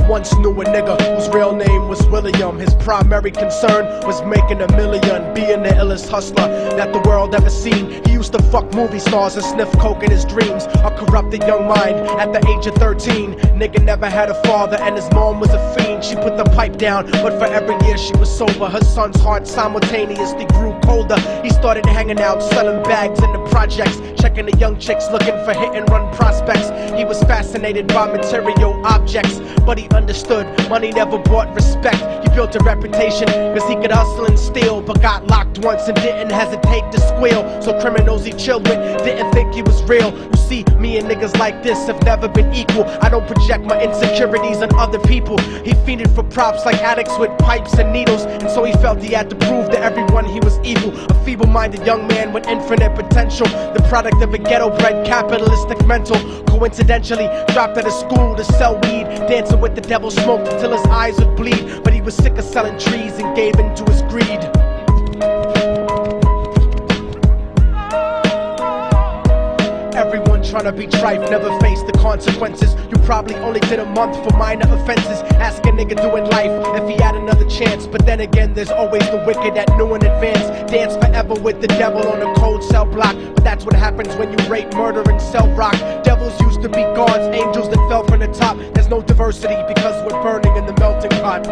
once knew a nigga whose real name was William. His primary concern was making $1 million, being the illest hustler that the world ever seen. He used to fuck movie stars and sniff coke in his dreams. A corrupted young mind at the age of 13. Nigga never had a father and his mom was a fiend. She put the pipe down, but for every year she was sober, her son's heart simultaneously grew colder. He started hanging out, selling bags in the projects, checking the young chicks looking for hit and run prospects. He was fascinated by material objects, but he understood money never brought respect. He built a reputation cause he could hustle and steal, but got locked once and didn't hesitate to squeal. So criminals he chilled with didn't think he was real. You see, me and niggas like this have never been equal. I don't project my insecurities on other people. He fiended for props like addicts with pipes and needles, and so he felt he had to prove to everyone he was evil. A feeble-minded young man with infinite potential, the product of a ghetto-bred capitalistic mental. Coincidentally dropped out of school to sell weed, dancing with the devil, smoked until his eyes would bleed. But he was sick of selling trees and gave in to his greed. Everyone tryna be trife, never face the consequences. You probably only did a month for minor offenses. Ask a nigga doing life if he had another chance. But then again, there's always the wicked that knew in advance. Dance forever with the devil on a cold cell block. But that's what happens when you rape, murder, and sell rock. Devils used to be gods, angels that fell from the top. There's no diversity because we're burning in the melting pot.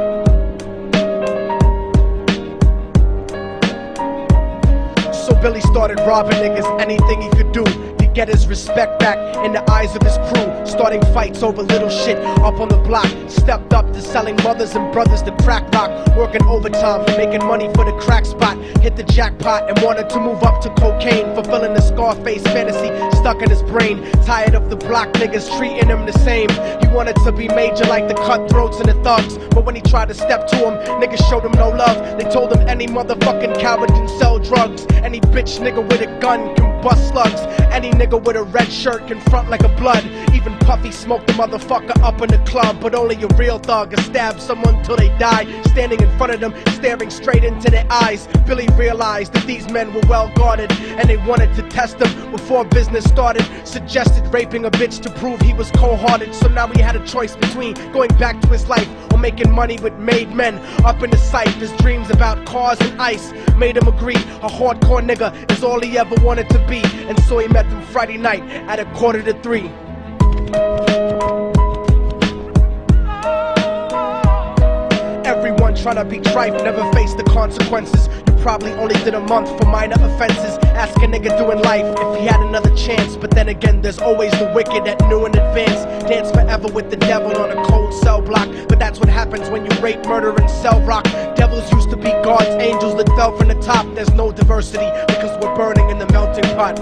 So Billy started robbing niggas, anything he could do to get his respect back in the eyes of his crew. Starting fights over little shit up on the block. Stepped up to selling mothers and brothers to crack rock. Working overtime, making money for the crack spot. Hit the jackpot and wanted to move up to cocaine, fulfilling the Scarface fantasy stuck in his brain. Tired of the block niggas treating him the same. He wanted to be major like the cutthroats and the thugs, but when he tried to step to him, niggas showed him no love. They told him any motherfucking coward can sell drugs. Any bitch nigga with a gun can bust slugs. Any nigga with a red shirt can front like a blood. Even Puffy smoked the motherfucker up in the club. But only a real thug can stab someone till they die. Standing in front of them, staring straight into their eyes, Billy realized that these men were well guarded, and they wanted to test him before business started. Suggested raping a bitch to prove he was cold-hearted. So now he had a choice between going back to his life or making money with made men. Up in the sight, his dreams about cars and ice made him agree a hardcore nigga is all he ever wanted to be. And so he met them Friday night at 2:45. Everyone tryna be trife, never face the consequences. You probably only did a month for minor offenses. Ask a nigga doing life if he had another chance. But then again, there's always the wicked that knew in advance. Dance forever with the devil on a cold cell block. But that's what happens when you rape, murder, and sell rock. Devils used to be gods, angels that fell from the top. There's no diversity because we're burning in the melting pot.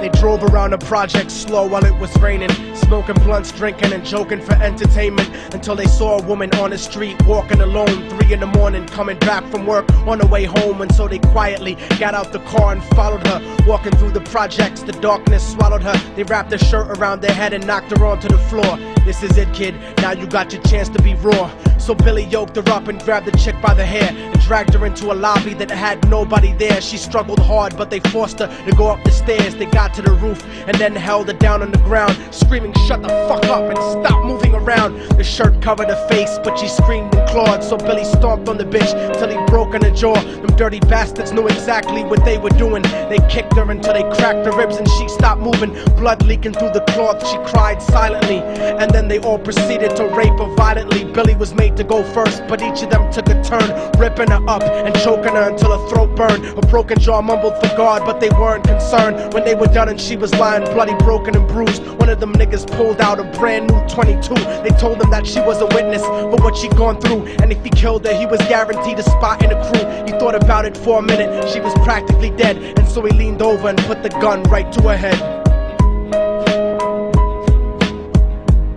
They drove around the project slow while it was raining, smoking blunts, drinking and joking for entertainment, until they saw a woman on the street walking alone, 3 in the morning, coming back from work on her way home. And so they quietly got out the car and followed her. Walking through the projects, the darkness swallowed her. They wrapped her shirt around their head and knocked her onto the floor. This is it, kid, now you got your chance to be raw. So Billy yoked her up and grabbed the chick by the hair and dragged her into a lobby that had nobody there. She struggled hard, but they forced her to go up the stairs. They got to the roof and then held her down on the ground, screaming, "Shut the fuck up and stop moving around." The shirt covered her face, but she screamed and clawed. So Billy stomped on the bitch till he broke in her jaw. Them dirty bastards knew exactly what they were doing. They kicked her until they cracked her ribs and she stopped moving. Blood leaking through the cloth, she cried silently. And then they all proceeded to rape her violently. Billy was made to go first, but each of them took a turn, ripping her up and choking her until her throat burned. Her broken jaw mumbled for God, but they weren't concerned. When they were done and she was lying bloody, broken and bruised, one of them niggas pulled out a brand new 22. They told him that she was a witness for what she'd gone through, and if he killed her, he was guaranteed a spot in the crew. He thought about it for a minute, she was practically dead, and so he leaned over and put the gun right to her head.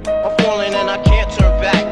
I'm falling and I can't turn back.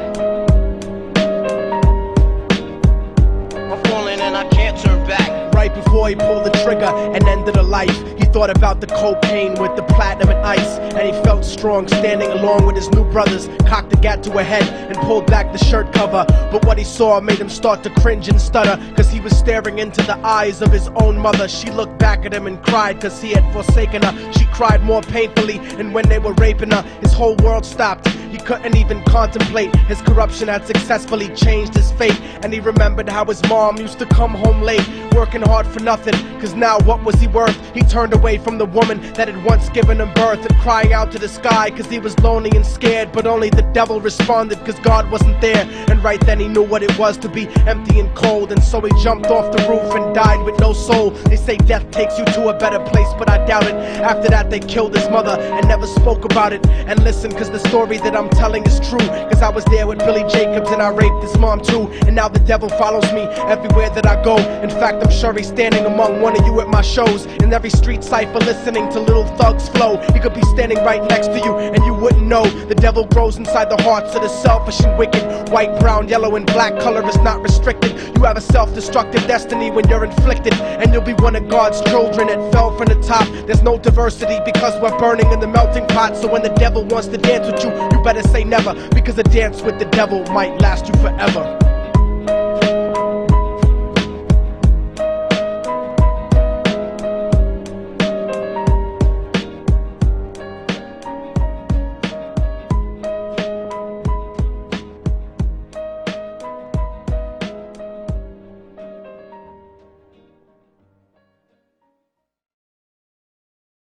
I'm falling and I can't turn back. Right before he pulled the trigger and ended her life, he thought about the cocaine with the platinum and ice, and he felt strong standing along with his new brothers. Cocked the gat to her head and pulled back the shirt cover, but what he saw made him start to cringe and stutter, cause he was staring into the eyes of his own mother. She looked back at him and cried cause he had forsaken her. She cried more painfully, and when they were raping her, his whole world stopped. He couldn't even contemplate. His corruption had successfully changed his fate. And he remembered how his mom used to come home late, working hard for nothing, cause now what was he worth? He turned away from the woman that had once given him birth, and crying out to the sky cause he was lonely and scared. But only the devil responded cause God wasn't there. And right then he knew what it was to be empty and cold, and so he jumped off the roof and died with no soul. They say death takes you to a better place, but I doubt it. After that they killed his mother and never spoke about it. And listen, cause the story that I'm telling is true, cause I was there with Billy Jacobs and I raped his mom too. And now the devil follows me everywhere that I go. In fact, I'm sure he's standing among one of you at my shows, in every street cipher listening to Little Thug's flow. He could be standing right next to you and you wouldn't know. The devil grows inside the hearts of the selfish and wicked. White, brown, yellow and black color is not restricted. You have a self-destructive destiny when you're inflicted, and you'll be one of God's children that fell from the top. There's no diversity because we're burning in the melting pot. So when the devil wants to dance with you, you better say never, because a dance with the devil might last you forever.